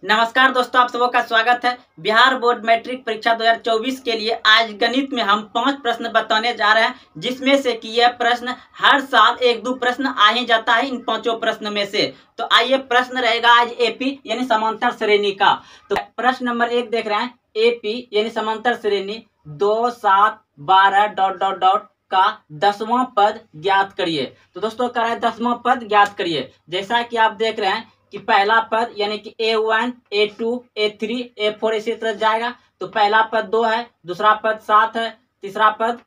नमस्कार दोस्तों, आप सबों का स्वागत है। बिहार बोर्ड मैट्रिक परीक्षा 2024 के लिए आज गणित में हम 5 प्रश्न बताने जा रहे हैं, जिसमें से कि यह प्रश्न हर साल 1-2 प्रश्न आ ही जाता है इन 5 प्रश्न में से। तो आइए, प्रश्न रहेगा आज एपी यानी समांतर श्रेणी का। तो प्रश्न नंबर 1 देख रहे हैं, एपी यानी समांतर श्रेणी 2, 7, 12 ... का 10वां पद ज्ञात करिए। तो दोस्तों कह रहा है 10वां पद ज्ञात करिए। जैसा कि आप देख रहे हैं कि पहला पद यानी कि A1, A2, A3, A4 इसी तरह जाएगा। तो पहला पद 2 है, दूसरा पद 7 है, तीसरा पद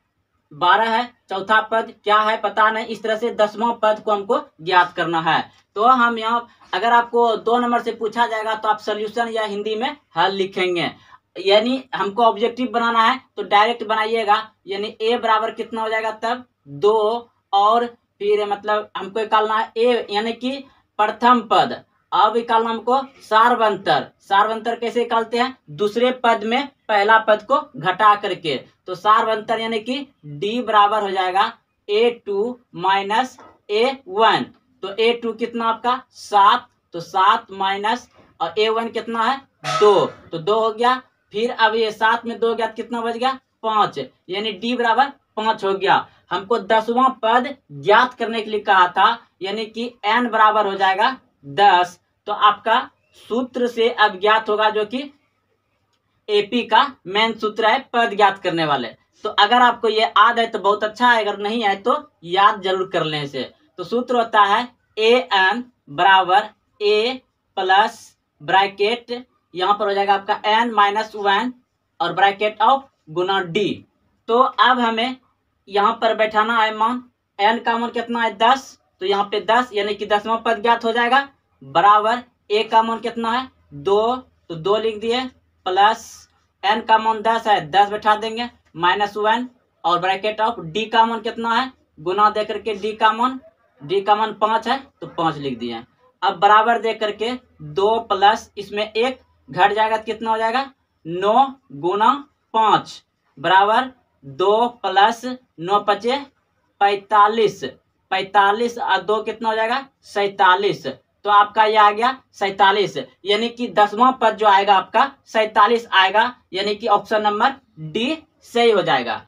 12 है, चौथा पद क्या है पता नहीं। इस तरह से 10वां पद को हमको ज्ञात करना है। तो हम यहाँ अगर आपको 2 नंबर से पूछा जाएगा तो आप सोल्यूशन या हिंदी में हल लिखेंगे। यानी हमको ऑब्जेक्टिव बनाना है तो डायरेक्ट बनाइएगा। यानी ए बराबर कितना हो जाएगा तब 2, और फिर मतलब हमको निकालना है ए यानी कि प्रथम पद। अब निकालना हमको सार्वंतर। सार्वंतर कैसे निकालते हैं? दूसरे पद में पहला पद को घटा करके। तो सार्वंतर यानी कि डी बराबर हो जाएगा A2 माइनस A1। तो A2 कितना आपका 7, तो 7 माइनस, और A1 कितना है 2, तो 2 हो गया। फिर अब ये 7 में 2 गया तो कितना बच गया 5, यानी डी बराबर 5 हो गया। हमको 10वां पद ज्ञात करने के लिए कहा था, यानी कि n बराबर हो जाएगा 10। तो आपका सूत्र से अब ज्ञात होगा, जो कि एपी का मेन सूत्र है पद ज्ञात करने वाले। तो अगर आपको ये याद है तो बहुत अच्छा है, अगर नहीं है तो याद जरूर कर लें इसे। तो सूत्र होता है an बराबर a प्लस ब्रैकेट, यहाँ पर हो जाएगा आपका n माइनस 1 और ब्रैकेट ऑफ गुना d। तो अब हमें यहाँ पर बैठाना है मान। n का मान कितना है 10, तो यहाँ पे 10 यानी कि 10वां पद ज्ञात हो जाएगा। बराबर a का मान कितना है 2, तो 2 लिख दिए, प्लस n का मान 10 है, 10 बैठा देंगे, माइनस 1 और ब्रैकेट ऑफ d का मान कितना है, गुना दे करके d का मान 5 है, तो 5 लिख दिए। अब बराबर दे करके 2 प्लस इसमें 1 घट जाएगा तो कितना हो जाएगा 9 गुना 5 बराबर 2 प्लस 9 पचे 45, 45 और 2 कितना हो जाएगा 47। तो आपका ये आ गया 47, यानी कि 10वां पद जो आएगा आपका 47 आएगा, यानी कि ऑप्शन नंबर डी सही हो जाएगा।